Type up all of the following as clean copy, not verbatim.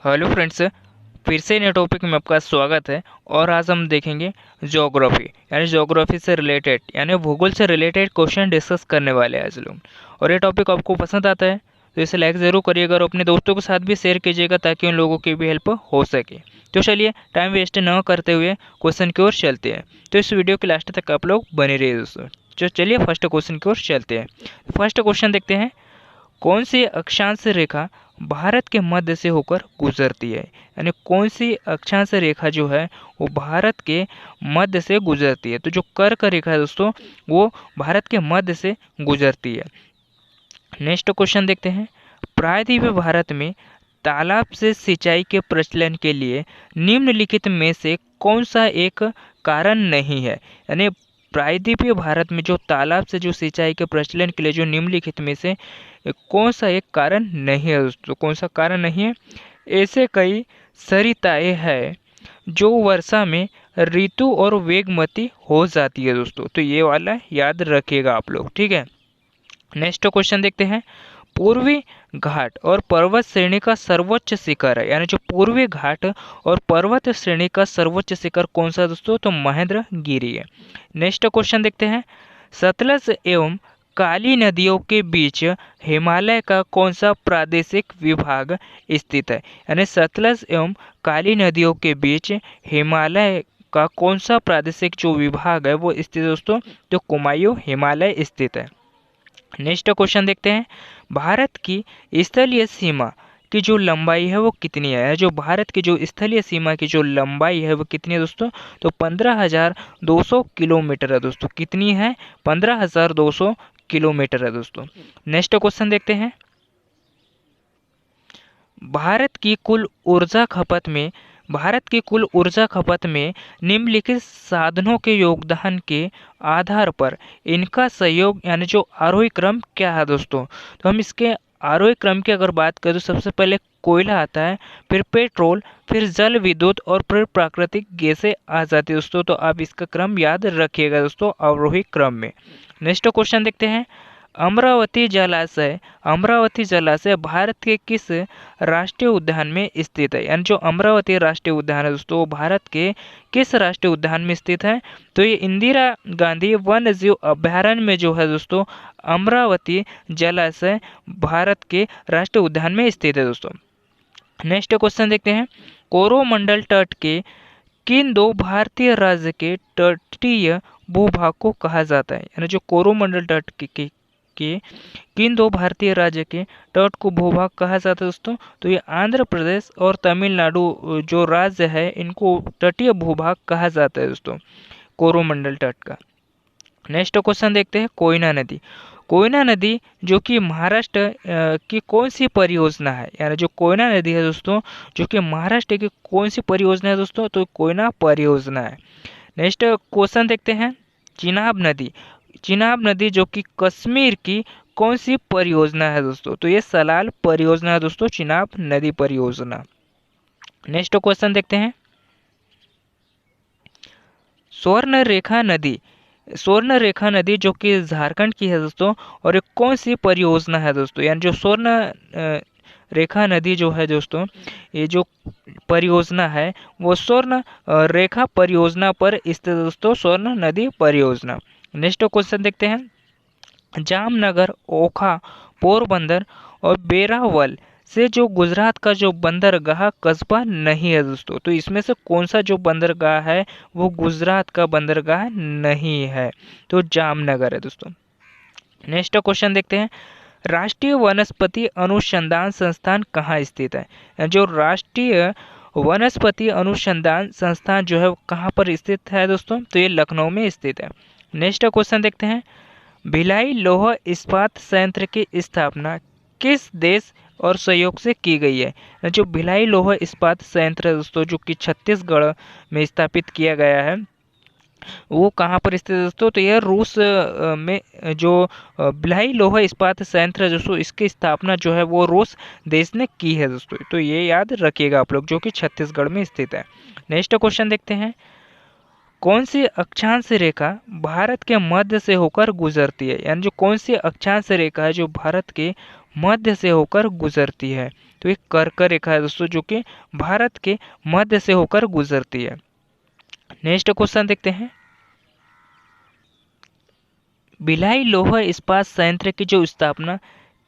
Hello friends, फिर से नए टॉपिक में आपका स्वागत है। और आज हम देखेंगे ज्योग्राफी यानी ज्योग्राफी से रिलेटेड यानी भूगोल से रिलेटेड क्वेश्चन डिस्कस करने वाले हैं आज लोग। और ये टॉपिक आपको पसंद आता है तो इसे लाइक ज़रूर करिएगा और अपने दोस्तों के साथ भी शेयर कीजिएगा ताकि उन लोगों की भी हेल्प हो सके। तो चलिए टाइम वेस्ट न करते हुए क्वेश्चन की ओर चलते हैं। तो इस वीडियो के लास्ट तक आप लोग बने रहिए दोस्तों। तो चलिए फर्स्ट क्वेश्चन की ओर चलते हैं। फर्स्ट क्वेश्चन देखते हैं, कौन सी अक्षांश रेखा भारत के मध्य से होकर गुजरती है। यानी कौन सी अक्षांश रेखा जो है वो भारत के मध्य से गुजरती है। तो जो कर्क रेखा है दोस्तों वो भारत के मध्य से गुजरती है। नेक्स्ट क्वेश्चन देखते हैं, प्रायद्वीप भारत में तालाब से सिंचाई के प्रचलन के लिए निम्नलिखित में से कौन सा एक कारण नहीं है। यानी प्रायद्वीपीय भारत में जो तालाब से जो सिंचाई के प्रचलन के लिए जो निम्नलिखित में से कौन सा एक कारण नहीं है दोस्तों। कौन सा कारण नहीं है? ऐसे कई सरिताएं हैं जो वर्षा में ऋतु और वेगमती हो जाती है दोस्तों। तो ये वाला याद रखिएगा आप लोग, ठीक है। नेक्स्ट क्वेश्चन देखते हैं, पूर्वी घाट और पर्वत श्रेणी का सर्वोच्च शिखर है। यानी जो पूर्वी घाट और पर्वत श्रेणी का सर्वोच्च शिखर कौन सा दोस्तों? तो महेंद्रगिरी है। नेक्स्ट क्वेश्चन देखते हैं, सतलज एवं काली नदियों के बीच हिमालय का कौन सा प्रादेशिक विभाग स्थित है। यानी सतलज एवं काली नदियों के बीच हिमालय का कौन सा प्रादेशिक जो विभाग है वो स्थित है दोस्तों? तो कुमायूं हिमालय स्थित है। नेक्स्ट क्वेश्चन देखते हैं, भारत की स्थलीय सीमा की जो लंबाई है वो कितनी है। जो भारत की जो स्थलीय सीमा की जो लंबाई है वो कितनी है दोस्तों? तो 15,200 किलोमीटर है दोस्तों। कितनी है? 15,200 किलोमीटर है दोस्तों। नेक्स्ट क्वेश्चन देखते हैं, भारत की कुल ऊर्जा खपत में निम्नलिखित साधनों के योगदान के आधार पर इनका सहयोग यानी जो आरोही क्रम क्या है दोस्तों? तो हम इसके आरोही क्रम की अगर बात करें तो सबसे पहले कोयला आता है, फिर पेट्रोल, फिर जल विद्युत और फिर प्राकृतिक गैसें आ जाती है दोस्तों। तो आप इसका क्रम याद रखिएगा दोस्तों आरोही क्रम में। नेक्स्ट क्वेश्चन देखते हैं, अमरावती जलाशय भारत के किस राष्ट्रीय उद्यान में स्थित है। यानी जो अमरावती राष्ट्रीय उद्यान है दोस्तों वो भारत के किस राष्ट्रीय उद्यान में स्थित है? तो ये इंदिरा गांधी वन्य जीव अभयारण्य में जो है दोस्तों अमरावती जलाशय भारत के राष्ट्रीय उद्यान में स्थित है दोस्तों। नेक्स्ट क्वेश्चन देखते हैं, कोरोमंडल तट के किन दो भारतीय राज्य के तटीय भूभाग को कहा जाता है। यानी जो कोरोमंडल तट के किन दो भारतीय राज्य के तट को भूभाग कहा जाता है दोस्तों? तो ये आंध्र प्रदेश और तमिलनाडु जो राज्य है इनको तटीय भूभाग कहा जाता है दोस्तों कोरोमंडल तट का। नेक्स्ट क्वेश्चन देखते हैं, कोयना नदी जो कि महाराष्ट्र की कौन सी परियोजना है। यानी जो कोयना नदी है दोस्तों जो कि महाराष्ट्र की कौन सी परियोजना है दोस्तों? तो कोयना परियोजना है। नेक्स्ट क्वेश्चन देखते हैं, चिनाब नदी जो कि कश्मीर की कौन सी परियोजना है दोस्तों? तो ये सलाल परियोजना है दोस्तों, चिनाब नदी परियोजना। नेक्स्ट क्वेश्चन देखते हैं, स्वर्ण रेखा नदी जो कि झारखंड की है दोस्तों और ये कौन सी परियोजना है दोस्तों? यानी जो स्वर्ण रेखा नदी जो है दोस्तों ये जो परियोजना है वो स्वर्ण रेखा परियोजना पर स्थित है दोस्तों, स्वर्ण नदी परियोजना। नेक्स्ट क्वेश्चन देखते हैं, जामनगर, ओखा, पोरबंदर और बेरावल से जो गुजरात का जो बंदरगाह कस्बा नहीं है दोस्तों। तो इसमें से कौन सा जो बंदरगाह है वो गुजरात का बंदरगाह नहीं है? तो जामनगर है दोस्तों। नेक्स्ट क्वेश्चन देखते हैं, राष्ट्रीय वनस्पति अनुसंधान संस्थान कहाँ स्थित है। जो राष्ट्रीय वनस्पति अनुसंधान संस्थान जो है वो कहाँ पर स्थित है दोस्तों? तो ये लखनऊ में स्थित है। नेक्स्ट क्वेश्चन देखते हैं, भिलाई लौह इस्पात संयंत्र की स्थापना किस देश और सहयोग से की गई है। जो भिलाई लौह इस्पात संयंत्र है दोस्तों जो कि छत्तीसगढ़ में स्थापित किया गया है वो कहाँ पर स्थित है दोस्तों? तो यह रूस में जो भिलाई लौह इस्पात संयंत्र है दोस्तों इसकी स्थापना जो है वो रूस देश ने की है दोस्तों। तो ये याद रखिएगा आप लोग, जो कि छत्तीसगढ़ में स्थित है। नेक्स्ट क्वेश्चन देखते हैं, कौन सी अक्षांश रेखा भारत के मध्य से होकर गुजरती है। यानी जो कौन सी अक्षांश रेखा है जो भारत के मध्य से होकर गुजरती है। तो एक कर्क रेखा है दोस्तों जो कि भारत के मध्य से होकर गुजरती है। नेक्स्ट क्वेश्चन देखते हैं, भिलाई लौह इस्पात संयंत्र की जो स्थापना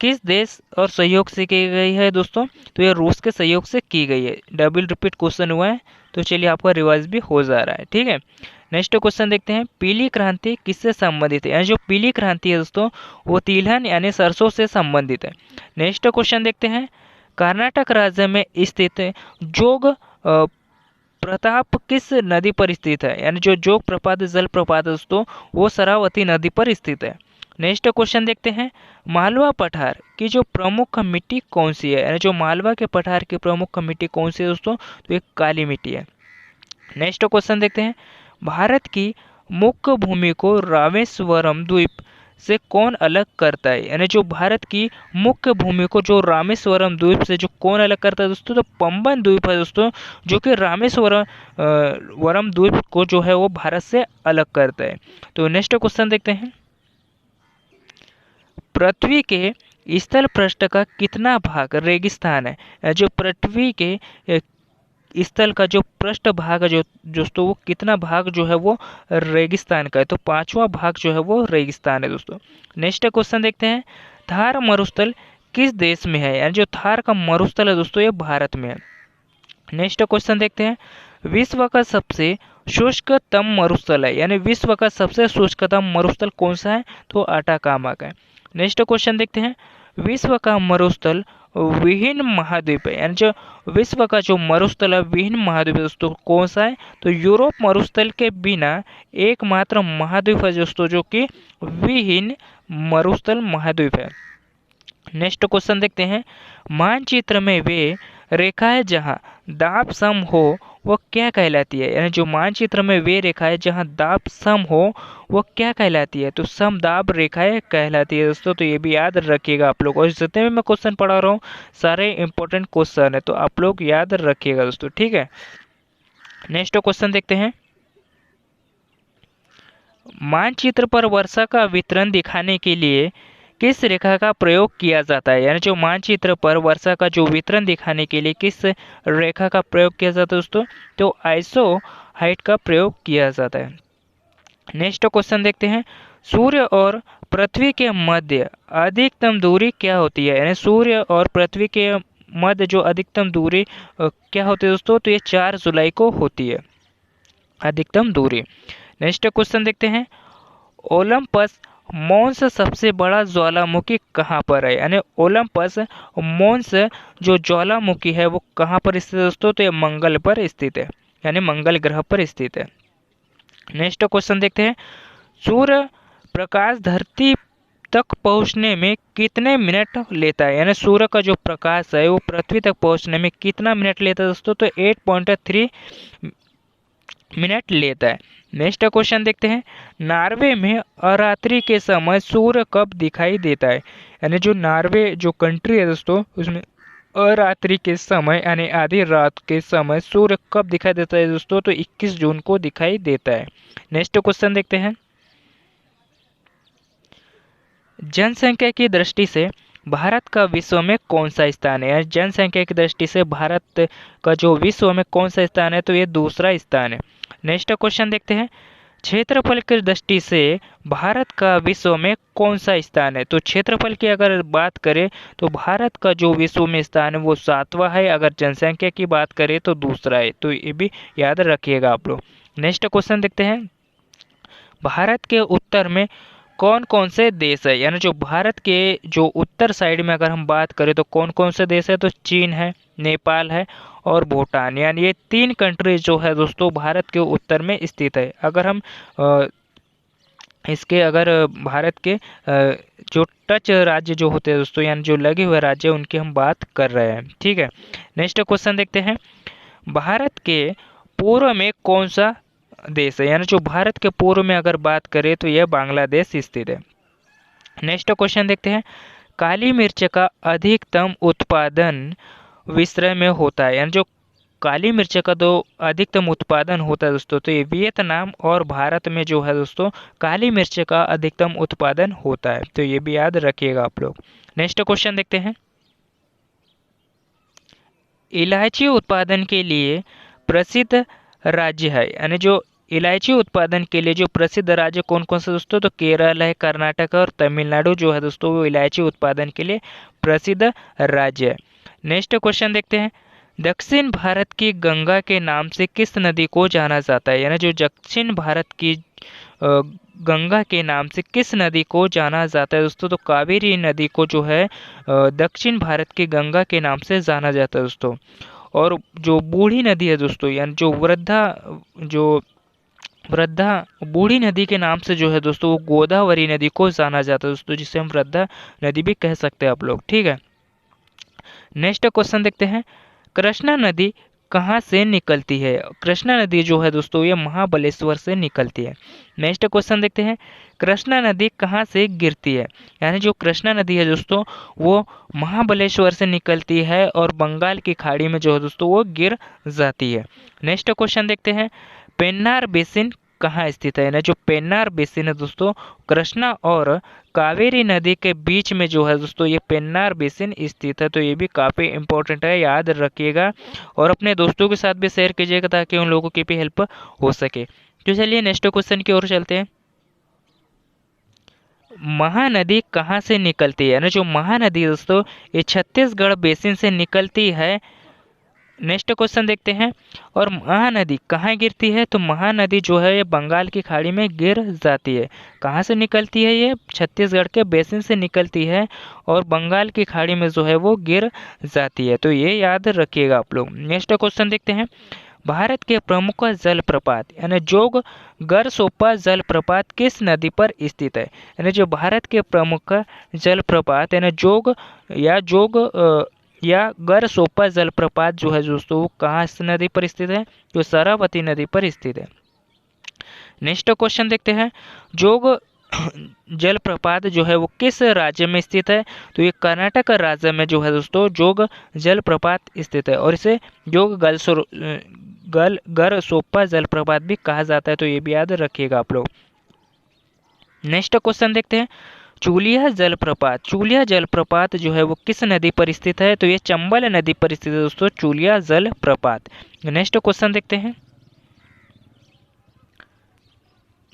किस देश और सहयोग से की गई है दोस्तों? तो ये रूस के सहयोग से की गई है। डबल रिपीट क्वेश्चन हुआ है, तो चलिए आपका रिवाइज भी हो जा रहा है, ठीक है। नेक्स्ट क्वेश्चन देखते हैं, पीली क्रांति किससे संबंधित है? यानी जो पीली क्रांति है दोस्तों वो तिलहन यानी सरसों से संबंधित है। नेक्स्ट क्वेश्चन देखते हैं, कर्नाटक राज्य में स्थित जोग प्रताप किस नदी पर स्थित है? यानी जो जोग प्रपात जल प्रपात है दोस्तों वो शरावती नदी पर स्थित है। नेक्स्ट क्वेश्चन देखते हैं, मालवा पठार की जो प्रमुख मिट्टी कौन सी है? यानी जो मालवा के पठार की प्रमुख मिट्टी कौन सी है दोस्तों? तो एक काली मिट्टी है। नेक्स्ट क्वेश्चन देखते हैं, भारत की मुख्य भूमि को रामेश्वरम द्वीप से कौन अलग करता है? यानी जो भारत की मुख्य भूमि को जो रामेश्वरम द्वीप से जो कौन अलग करता है दोस्तों? तो पंबन द्वीप है दोस्तों, जो कि रामेश्वरम वरम द्वीप को जो है वो भारत से अलग करता है। तो नेक्स्ट क्वेश्चन देखते हैं, पृथ्वी के स्थल पृष्ठ का कितना भाग रेगिस्तान है? जो पृथ्वी के स्थल का जो पृष्ठ भाग है जो दोस्तों वो कितना भाग जो है वो रेगिस्तान का है? तो 5वां भाग जो है वो रेगिस्तान है दोस्तों। नेक्स्ट क्वेश्चन देखते हैं, थार मरुस्थल किस देश में है? यानी जो थार का मरुस्थल है दोस्तों ये भारत में है। नेक्स्ट क्वेश्चन देखते हैं, विश्व का सबसे शुष्कतम मरुस्थल है? यानी विश्व का सबसे शुष्कतम मरुस्थल कौन सा है? तो अटाकामा का है। नेक्स्ट क्वेश्चन देखते हैं, विश्व का मरुस्थल विहीन महाद्वीप है? यानी जो विश्व का जो मरुस्थल है विहीन महाद्वीप दोस्तों कौन सा है? तो यूरोप मरुस्थल के बिना एकमात्र महाद्वीप है दोस्तों जो कि विहीन मरुस्थल महाद्वीप है। नेक्स्ट क्वेश्चन देखते हैं, मानचित्र में वे रेखाएं जहां दाब सम हो वो क्या कहलाती है? यानी जो मानचित्र में वे रेखाएं जहां दाब सम हो वो क्या कहलाती है? तो समदाब रेखाएं कहलाती है दोस्तों। तो ये भी याद रखिएगा आप लोग, और जितने भी मैं क्वेश्चन पढ़ा रहा हूँ सारे इंपॉर्टेंट क्वेश्चन है, तो आप लोग याद रखिएगा दोस्तों, ठीक है। नेक्स्ट क्वेश्चन देखते हैं, मानचित्र पर वर्षा का वितरण दिखाने के लिए किस रेखा का प्रयोग किया जाता है? यानी जो मानचित्र पर वर्षा का जो वितरण दिखाने के लिए किस रेखा का प्रयोग किया जाता है दोस्तों? तो आइसो हाइट का प्रयोग किया जाता है। नेक्स्ट क्वेश्चन देखते हैं, सूर्य और पृथ्वी के मध्य अधिकतम दूरी क्या होती है? यानी सूर्य और पृथ्वी के मध्य जो अधिकतम दूरी क्या होती है दोस्तों? तो ये 4 जुलाई को होती है अधिकतम दूरी। नेक्स्ट क्वेश्चन देखते हैं, ओलंपस मॉन्स सबसे बड़ा ज्वालामुखी कहाँ पर है? यानी ओलंपस मॉन्स जो ज्वालामुखी है वो कहाँ पर स्थित है दोस्तों? तो ये मंगल पर स्थित है, यानी मंगल ग्रह पर स्थित है। नेक्स्ट क्वेश्चन देखते हैं, सूर्य प्रकाश धरती तक पहुंचने में कितने मिनट लेता है? यानी सूर्य का जो प्रकाश है वो पृथ्वी तक पहुंचने में कितना मिनट लेता है दोस्तों? तो 8.3 मिनट लेता है। नेक्स्ट क्वेश्चन देखते हैं, नॉर्वे में अरात्रि के समय सूर्य कब दिखाई देता है? यानी जो नॉर्वे जो कंट्री है दोस्तों उसमें अरात्रि के समय यानी आधी रात के समय सूर्य कब दिखाई देता है दोस्तों? तो 21 जून को दिखाई देता है। नेक्स्ट क्वेश्चन देखते हैं, जनसंख्या की दृष्टि से भारत का विश्व में कौन सा स्थान है? जनसंख्या की दृष्टि से भारत का जो विश्व में कौन सा स्थान है? तो ये दूसरा स्थान है। नेक्स्ट क्वेश्चन देखते हैं, क्षेत्रफल की दृष्टि से भारत का विश्व में कौन सा स्थान है? तो क्षेत्रफल की अगर बात करें तो भारत का जो विश्व में स्थान है वो 7वां है, अगर जनसंख्या की बात करें तो दूसरा है, तो ये भी याद रखिएगा आप लोग। नेक्स्ट क्वेश्चन देखते हैं, भारत के उत्तर में कौन कौन से देश है? यानी जो भारत के जो उत्तर साइड में अगर हम बात करें तो कौन कौन से देश है? तो चीन है, नेपाल है और भूटान, यानी ये 3 कंट्रीज जो है दोस्तों भारत के उत्तर में स्थित है। अगर हम इसके अगर भारत के जो टच राज्य जो होते हैं दोस्तों यानी जो लगे हुए राज्य उनकी हम बात कर रहे हैं, ठीक है। नेक्स्ट क्वेश्चन देखते हैं, भारत के पूर्व में कौन सा देश है? यानी जो भारत के पूर्व में अगर बात करें तो यह बांग्लादेश स्थित है। नेक्स्ट क्वेश्चन देखते हैं, काली मिर्च का अधिकतम उत्पादन विश्व में होता है? यानी जो काली मिर्च का जो अधिकतम उत्पादन होता है दोस्तों तो ये वियतनाम और भारत में जो है दोस्तों काली मिर्च का अधिकतम उत्पादन होता है, तो ये भी याद रखिएगा आप लोग। नेक्स्ट क्वेश्चन देखते हैं, इलायची उत्पादन के लिए प्रसिद्ध राज्य है, यानी जो इलायची उत्पादन के लिए जो प्रसिद्ध राज्य कौन कौन से दोस्तों, तो केरल है, कर्नाटक और तमिलनाडु जो है दोस्तों वो इलायची उत्पादन के लिए प्रसिद्ध राज्य है। नेक्स्ट क्वेश्चन देखते हैं, दक्षिण भारत की गंगा के नाम से किस नदी को जाना जाता है, यानी जो दक्षिण भारत की गंगा के नाम से किस नदी को जाना जाता है दोस्तों, तो कावेरी नदी को जो है दक्षिण भारत की गंगा के नाम से जाना जाता है दोस्तों। और जो बूढ़ी नदी है दोस्तों, यानी जो वृद्धा बूढ़ी नदी के नाम से जो है दोस्तों वो गोदावरी नदी को जाना जाता है दोस्तों, जिसे हम वृद्धा नदी भी कह सकते हैं आप लोग, ठीक है। नेक्स्ट क्वेश्चन देखते हैं, कृष्णा नदी कहाँ से निकलती है, कृष्णा नदी जो है दोस्तों ये महाबलेश्वर से निकलती है। नेक्स्ट क्वेश्चन देखते हैं, कृष्णा नदी कहाँ से गिरती है, यानी जो कृष्णा नदी है दोस्तों वो महाबलेश्वर से निकलती है और बंगाल की खाड़ी में जो है दोस्तों वो गिर जाती है। नेक्स्ट क्वेश्चन देखते हैं, पेन्नार बेसिन कहाँ स्थित है, ना जो पेन्नार बेसिन है दोस्तों कृष्णा और कावेरी नदी के बीच में जो है दोस्तों ये पेन्नार बेसिन स्थित है। तो ये भी काफ़ी इंपॉर्टेंट है, याद रखिएगा और अपने दोस्तों के साथ भी शेयर कीजिएगा ताकि उन लोगों की भी हेल्प हो सके। तो चलिए नेक्स्ट क्वेश्चन की ओर चलते हैं, महानदी कहाँ से निकलती है, ना जो महानदी दोस्तों ये छत्तीसगढ़ बेसिन से निकलती है। नेक्स्ट क्वेश्चन देखते हैं, और महानदी कहाँ गिरती है, तो महानदी जो है ये बंगाल की खाड़ी में गिर जाती है। कहाँ से निकलती है, ये छत्तीसगढ़ के बेसिन से निकलती है और बंगाल की खाड़ी में जो है वो गिर जाती है। तो ये याद रखिएगा आप लोग। नेक्स्ट क्वेश्चन देखते हैं, भारत के प्रमुख जलप्रपात यानी जोग गरसोपा जलप्रपात किस नदी पर स्थित है, यानी जो भारत के प्रमुख जलप्रपात यानी जोग या गरसोपा जलप्रपात जो है दोस्तों वो कहाँ नदी पर स्थित है, जो शरावती नदी पर स्थित है। नेक्स्ट क्वेश्चन देखते हैं, जोग जलप्रपात जो है वो किस राज्य में स्थित है, तो ये कर्नाटक राज्य में जो है दोस्तों जोग जलप्रपात स्थित है और इसे जोग गरसोपा जलप्रपात भी कहा जाता है। तो ये भी याद रखिएगा आप लोग। नेक्स्ट क्वेश्चन देखते हैं, चूलिया जलप्रपात जो है वो किस नदी पर स्थित है, तो ये चंबल नदी पर स्थित है दोस्तों चूलिया जलप्रपात। नेक्स्ट क्वेश्चन देखते हैं,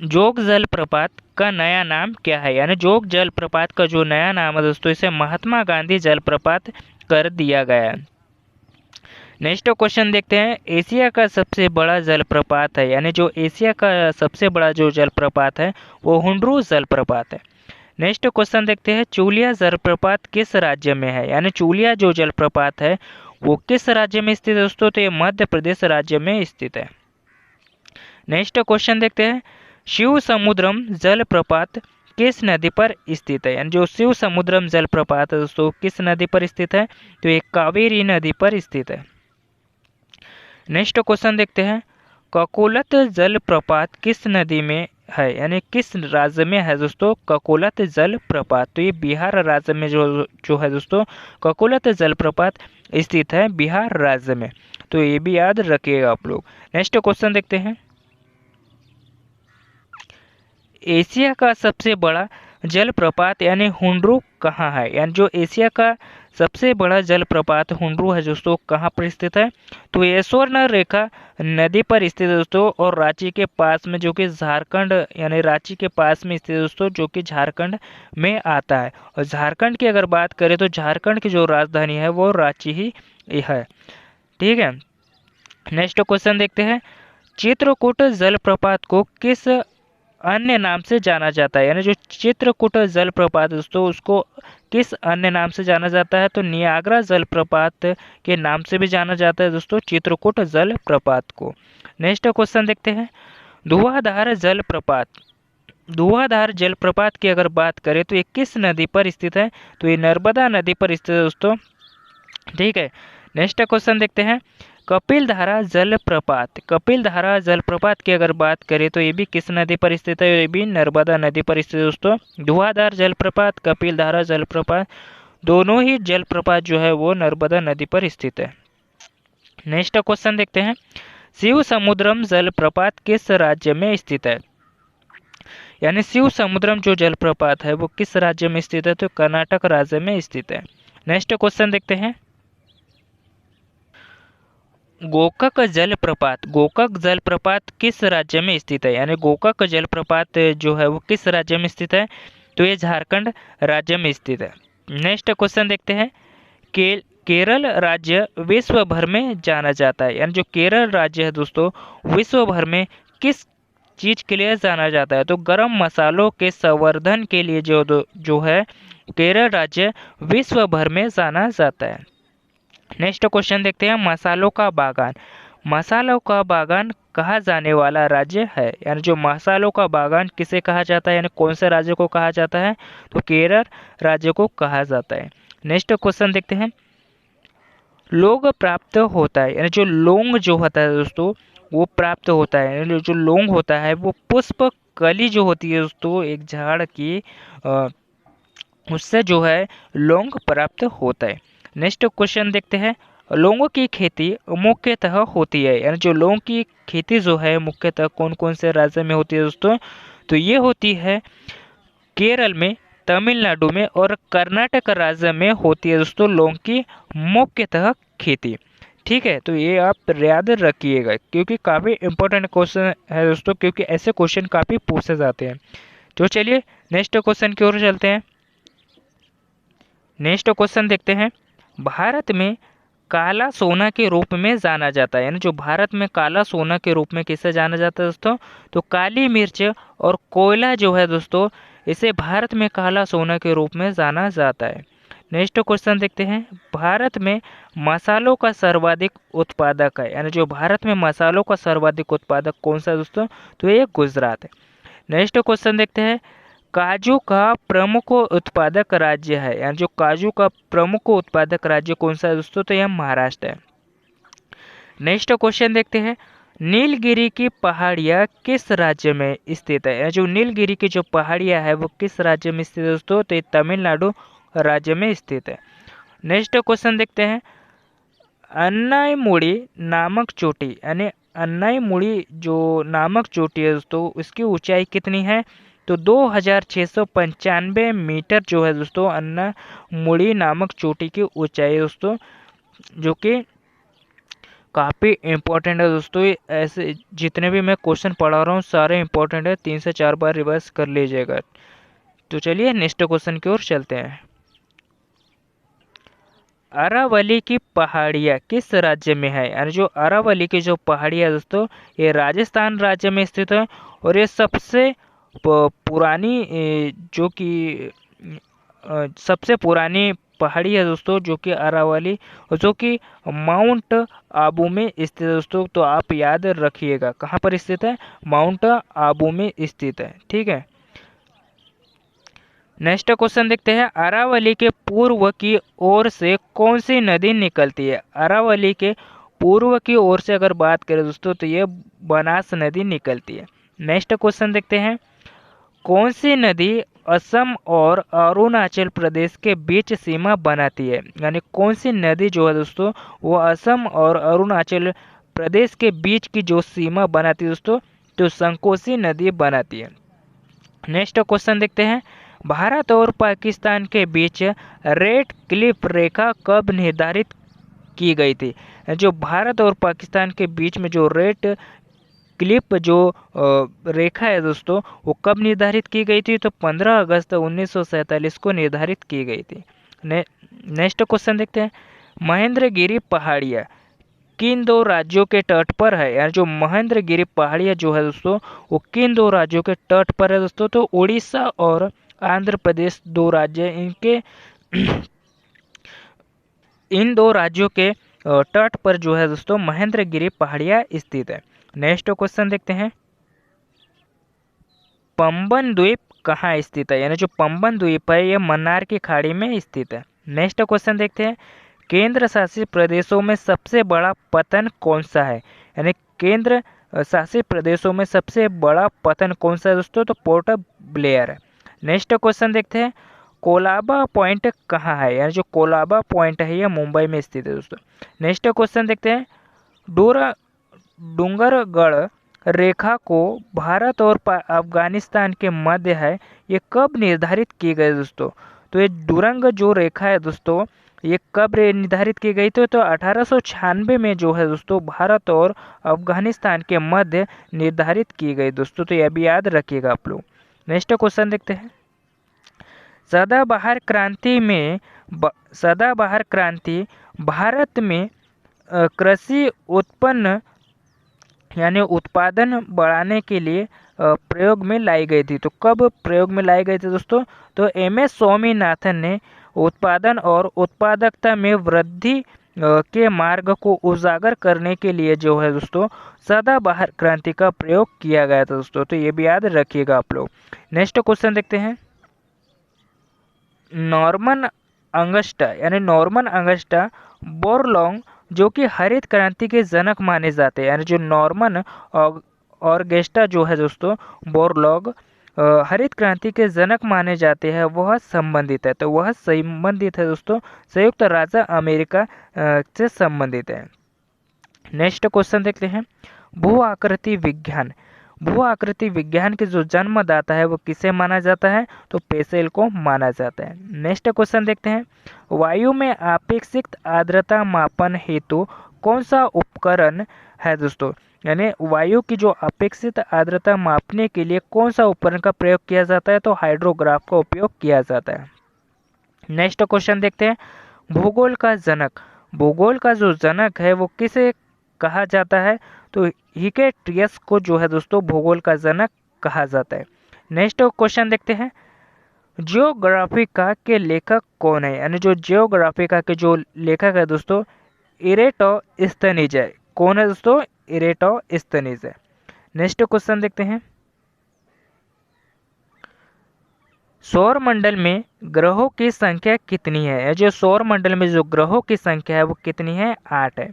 जोग जलप्रपात का नया नाम क्या है, यानी जोग जलप्रपात का जो नया नाम है दोस्तों इसे महात्मा गांधी जलप्रपात कर दिया गया है। नेक्स्ट क्वेश्चन देखते हैं, एशिया का सबसे बड़ा जलप्रपात है, यानी जो एशिया का सबसे बड़ा जो जलप्रपात है वो हुंड्रू जलप्रपात है। नेक्स्ट क्वेश्चन देखते हैं, चूलिया जलप्रपात किस राज्य में है, यानी चूलिया जो जलप्रपात है वो किस राज्य में स्थित है दोस्तों, तो ये मध्य प्रदेश राज्य में स्थित है। नेक्स्ट क्वेश्चन देखते हैं, शिव समुद्रम जलप्रपात किस नदी पर स्थित है, यानी जो शिव समुद्रम जलप्रपात है दोस्तों किस नदी पर स्थित है, तो ये कावेरी नदी पर स्थित है। नेक्स्ट क्वेश्चन देखते हैं, ककोलत जलप्रपात किस नदी में है, यानी किस राज्य में है दोस्तों ककोलत जलप्रपात, तो ये बिहार राज्य में जो है दोस्तों ककोलत जलप्रपात स्थित है बिहार राज्य में। तो ये भी याद रखिएगा आप लोग। नेक्स्ट क्वेश्चन देखते हैं, एशिया का सबसे बड़ा जलप्रपात यानी हुंड्रू कहाँ है, यानी जो एशिया का सबसे बड़ा जलप्रपात हुंड्रू है दोस्तों कहाँ पर स्थित है, तो ये स्वर्ण रेखा नदी पर स्थित है दोस्तों और रांची के पास में जो कि झारखंड यानी रांची के पास में स्थित है दोस्तों जो कि झारखंड में आता है। और झारखंड की अगर बात करें तो झारखंड की जो राजधानी है वो रांची ही है, ठीक है। नेक्स्ट क्वेश्चन देखते हैं, चित्रकूट जलप्रपात को किस अन्य नाम से जाना जाता है, यानी जो चित्रकूट जलप्रपात दोस्तों उसको किस अन्य नाम से जाना जाता है, तो नियाग्रा जलप्रपात के नाम से भी जाना जाता है दोस्तों चित्रकूट जलप्रपात को। नेक्स्ट क्वेश्चन देखते हैं, धुआंधार जलप्रपात की अगर बात करें तो ये किस नदी पर स्थित है, तो ये नर्मदा नदी पर स्थित है दोस्तों, ठीक है। नेक्स्ट क्वेश्चन देखते हैं, कपिलधारा जलप्रपात की अगर बात करें तो ये भी किस नदी पर स्थित है, ये भी नर्मदा नदी पर स्थित है दोस्तों। धुआंधार जलप्रपात कपिलधारा जलप्रपात दोनों ही जलप्रपात जो है वो नर्मदा नदी पर स्थित है। नेक्स्ट क्वेश्चन देखते हैं, शिव समुद्रम जलप्रपात किस राज्य में स्थित है, यानी शिव समुद्रम जो जलप्रपात है वो किस राज्य में स्थित है? तो कर्नाटक राज्य में स्थित है। नेक्स्ट क्वेश्चन देखते हैं। गोकाक जलप्रपात किस राज्य में स्थित है? यानी गोकाक जलप्रपात जो है वो किस राज्य में स्थित है? तो ये झारखंड राज्य में स्थित है। नेक्स्ट क्वेश्चन देखते हैं। केरल राज्य विश्व भर में जाना जाता है, यानी जो केरल राज्य है दोस्तों विश्व भर में किस चीज के लिए जाना जाता है? तो गरम मसालों के संवर्धन के लिए जो है केरल राज्य विश्व भर में जाना जाता है। नेक्स्ट क्वेश्चन देखते हैं। मसालों का बागान कहा जाने वाला राज्य है? यानी जो मसालों का बागान किसे कहा जाता है, यानी कौन से राज्य को कहा जाता है? तो केरल राज्य को कहा जाता है। नेक्स्ट क्वेश्चन देखते हैं। लौंग प्राप्त होता है, यानी जो लौंग जो होता है दोस्तों वो प्राप्त होता है, यानी जो लौंग होता है वो पुष्प कली जो होती है दोस्तों एक झाड़ की उससे जो है लौंग प्राप्त होता है। नेक्स्ट क्वेश्चन देखते हैं। लौंगों की खेती मुख्यतः होती है, यानी जो लौंग की खेती जो है मुख्यतः कौन कौन से राज्य में होती है दोस्तों? तो ये होती है केरल में, तमिलनाडु में और कर्नाटक राज्य में होती है दोस्तों लौंग की मुख्यतः खेती। ठीक है, तो ये आप याद रखिएगा क्योंकि काफ़ी इंपॉर्टेंट क्वेश्चन है दोस्तों, क्योंकि ऐसे क्वेश्चन काफ़ी पूछे जाते हैं। तो चलिए नेक्स्ट क्वेश्चन की ओर चलते हैं। नेक्स्ट क्वेश्चन देखते हैं। भारत में काला सोना के रूप में जाना जाता है, यानी जो भारत में काला सोना के रूप में किसे जाना जाता है दोस्तों? तो काली मिर्च और कोयला जो है दोस्तों इसे भारत में काला सोना के रूप में जाना जाता है। नेक्स्ट क्वेश्चन देखते हैं। भारत में मसालों का सर्वाधिक उत्पादक है, यानी जो भारत में मसालों का सर्वाधिक उत्पादक कौन सा है दोस्तों? तो ये गुजरात है। नेक्स्ट क्वेश्चन देखते हैं। काजू का प्रमुख उत्पादक राज्य है, यानी जो काजू का प्रमुख उत्पादक राज्य कौन सा है दोस्तों? तो यह महाराष्ट्र है। नेक्स्ट क्वेश्चन देखते हैं। नीलगिरी की पहाड़ियाँ किस राज्य में स्थित है? जो नीलगिरी की जो पहाड़ियाँ है वो किस राज्य में स्थित है दोस्तों? तो ये तमिलनाडु राज्य में स्थित है। नेक्स्ट क्वेश्चन देखते हैं। अन्नाईमुड़ी नामक चोटी, यानी अन्नाईमुड़ी जो नामक चोटी है दोस्तों उसकी ऊंचाई कितनी है? तो 2695 मीटर जो है दोस्तों अन्नामुड़ी नामक चोटी की ऊंचाई दोस्तों, जो कि काफ़ी इम्पोर्टेंट है दोस्तों। ऐसे जितने भी मैं क्वेश्चन पढ़ा रहा हूँ सारे इम्पोर्टेंट है, 3 से 4 बार रिवाइज कर लीजिएगा। तो चलिए नेक्स्ट क्वेश्चन की ओर चलते हैं। अरावली की पहाड़ियाँ किस राज्य में है? यानी जो अरावली की जो पहाड़ियाँ दोस्तों ये राजस्थान राज्य में स्थित है और ये सबसे पुरानी जो कि सबसे पुरानी पहाड़ी है दोस्तों जो कि अरावली, जो कि माउंट आबू में स्थित है दोस्तों। तो आप याद रखिएगा कहाँ पर स्थित है? माउंट आबू में स्थित है। ठीक है, नेक्स्ट क्वेश्चन देखते हैं। अरावली के पूर्व की ओर से कौन सी नदी निकलती है? अरावली के पूर्व की ओर से अगर बात करें दोस्तों तो ये बनास नदी निकलती है। नेक्स्ट क्वेश्चन देखते हैं। कौन सी नदी असम और अरुणाचल प्रदेश के बीच सीमा बनाती है? यानी कौन सी नदी जो है दोस्तों वो असम और अरुणाचल प्रदेश के बीच की जो सीमा बनाती है दोस्तों, तो संकोसी नदी बनाती है। नेक्स्ट क्वेश्चन देखते हैं। भारत और पाकिस्तान के बीच रेड क्लिफ रेखा कब निर्धारित की गई थी? जो भारत और पाकिस्तान के बीच में जो रेड क्लिप जो रेखा है दोस्तों वो कब निर्धारित की गई थी? तो 15 अगस्त 1947 को निर्धारित की गई थी। नेक्स्ट क्वेश्चन देखते हैं। महेंद्रगिरी पहाड़ियाँ किन दो राज्यों के तट पर है? यानी जो महेंद्रगिरी पहाड़ियाँ जो है दोस्तों वो किन दो राज्यों के तट पर है दोस्तों? तो उड़ीसा और आंध्र प्रदेश दो राज्य इनके इन दो राज्यों के तट पर जो है दोस्तों महेंद्रगिरी पहाड़ियाँ स्थित है। नेक्स्ट क्वेश्चन देखते हैं। पंबन द्वीप कहाँ स्थित है? यानी जो पंबन द्वीप है ये मन्नार की खाड़ी में स्थित है। नेक्स्ट क्वेश्चन देखते हैं। केंद्र शासित प्रदेशों में सबसे बड़ा पतन कौन सा है? यानी केंद्र शासित प्रदेशों में सबसे बड़ा पतन कौन सा है दोस्तों? तो पोर्ट ब्लेयर है। नेक्स्ट क्वेश्चन देखते हैं। कोलाबा पॉइंट कहाँ है? यानी जो कोलाबा पॉइंट है ये मुंबई में स्थित है दोस्तों। नेक्स्ट क्वेश्चन देखते हैं। डूंगरगढ़ रेखा को भारत और अफगानिस्तान के मध्य है, ये कब निर्धारित की गई दोस्तों? तो ये डुरंग जो रेखा है दोस्तों, ये कब निर्धारित की गई थी? तो 1896 में जो है दोस्तों भारत और अफगानिस्तान के मध्य निर्धारित की गई दोस्तों। तो ये भी याद रखिएगा आप लोग। नेक्स्ट क्वेश्चन देखते हैं। सदाबहार क्रांति भारत में कृषि उत्पन्न यानी उत्पादन बढ़ाने के लिए प्रयोग में लाई गई थी। तो कब प्रयोग में लाई गई थी दोस्तों? तो एम.एस. स्वामीनाथन ने उत्पादन और उत्पादकता में वृद्धि के मार्ग को उजागर करने के लिए जो है दोस्तों सदाबहार क्रांति का प्रयोग किया गया था दोस्तों। तो ये भी याद रखिएगा आप लोग। नेक्स्ट क्वेश्चन देखते हैं। नॉर्मन अंगस्टा बोरलॉन्ग जो कि हरित क्रांति के जनक माने जाते हैं, यानी जो नॉर्मन ऑर्गेस्टा जो है दोस्तों बोरलॉन्ग हरित क्रांति के जनक माने जाते हैं, वह संबंधित है। तो वह संबंधित है दोस्तों संयुक्त राज्य अमेरिका से संबंधित है। नेक्स्ट क्वेश्चन देखते हैं। भू आकृति विज्ञान के जो जन्मदाता है वो किसे माना जाता है? तो पेसेल को माना जाता है। नेक्स्ट क्वेश्चन देखते हैं। वायु में अपेक्षित आर्द्रता मापन हेतु कौन सा उपकरण है दोस्तों? यानी वायु की जो अपेक्षित आर्द्रता मापने के लिए कौन सा उपकरण का प्रयोग किया जाता है? तो हाइड्रोग्राफ का उपयोग किया जाता है। नेक्स्ट क्वेश्चन देखते हैं। भूगोल का जो जनक है वो किसे कहा जाता है? तो हिकेटियस को जो है दोस्तों भूगोल का जनक कहा जाता है। नेक्स्ट क्वेश्चन देखते हैं। जियोग्राफिका के लेखक कौन है? यानी जो जियोग्राफिका के जो लेखक है दोस्तों इरेटोस्थनीज है। कौन है दोस्तों? इरेटोस्थनीज है। नेक्स्ट क्वेश्चन देखते हैं। सौर मंडल में ग्रहों की संख्या कितनी है? जो सौर मंडल में जो ग्रहों की संख्या है वो कितनी है? 8 है।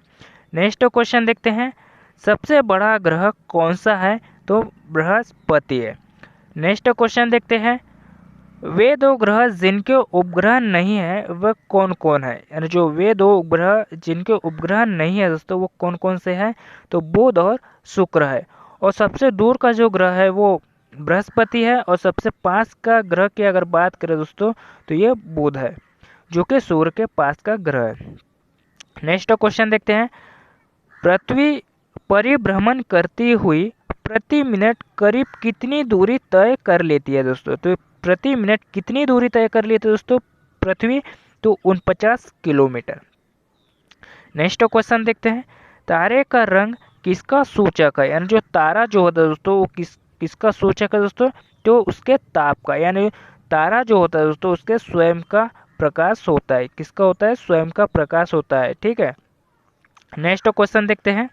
नेक्स्ट क्वेश्चन देखते हैं। सबसे बड़ा ग्रह कौन सा है? तो बृहस्पति है। नेक्स्ट क्वेश्चन देखते हैं। वे दो ग्रह जिनके उपग्रह नहीं है वह कौन कौन है? यानी जो वे दो उपग्रह जिनके उपग्रह नहीं है दोस्तों वो कौन कौन से हैं? तो बुध और शुक्र है। और सबसे दूर का जो ग्रह है वो बृहस्पति है। और सबसे पास का ग्रह की अगर बात करें दोस्तों तो ये बुध है, जो कि सूर्य के पास का ग्रह है। नेक्स्ट क्वेश्चन देखते हैं। पृथ्वी परिभ्रमण करती हुई प्रति मिनट करीब कितनी दूरी तय कर लेती है दोस्तों? तो प्रति मिनट कितनी दूरी तय कर लेती है दोस्तों पृथ्वी? तो 49 किलोमीटर। नेक्स्ट क्वेश्चन देखते हैं। तारे का रंग किसका सूचक है? यानी जो तारा जो होता है दोस्तों वो किसका सूचक है दोस्तों? तो उसके ताप का। यानी तारा जो होता है दोस्तों उसके स्वयं का प्रकाश होता है। किसका होता है? स्वयं का प्रकाश होता है। ठीक है। नेक्स्ट क्वेश्चन देखते हैं।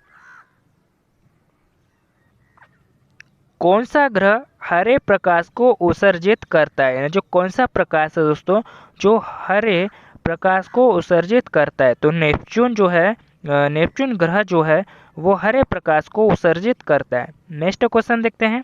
कौन सा ग्रह हरे प्रकाश को उत्सर्जित करता है? यानी जो कौन सा प्रकाश है दोस्तों जो हरे प्रकाश को उत्सर्जित करता है? तो नेपच्यून जो है, नेपच्यून ग्रह जो है वो हरे प्रकाश को उत्सर्जित करता है। नेक्स्ट क्वेश्चन देखते हैं।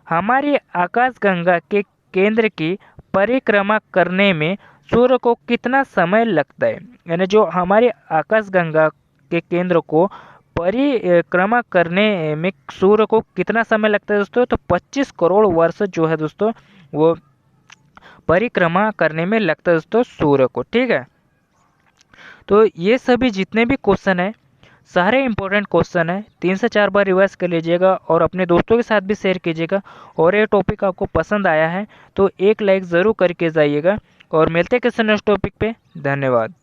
हमारी आकाशगंगा के केंद्र की परिक्रमा करने में सूर्य को कितना समय लगता है? यानी जो हमारी आकाशगंगा के केंद्र को परिक्रमा करने में सूर्य को कितना समय लगता है दोस्तों? तो 25 करोड़ वर्ष जो है दोस्तों वो परिक्रमा करने में लगता है दोस्तों सूर्य को। ठीक है। तो ये सभी जितने भी क्वेश्चन है सारे इंपॉर्टेंट क्वेश्चन है। 3 से 4 बार रिवाइज कर लीजिएगा और अपने दोस्तों के साथ भी शेयर कीजिएगा। और ये टॉपिक आपको पसंद आया है तो एक लाइक ज़रूर करके जाइएगा। और मिलते हैं किसी नेक्स्ट टॉपिक पे। धन्यवाद।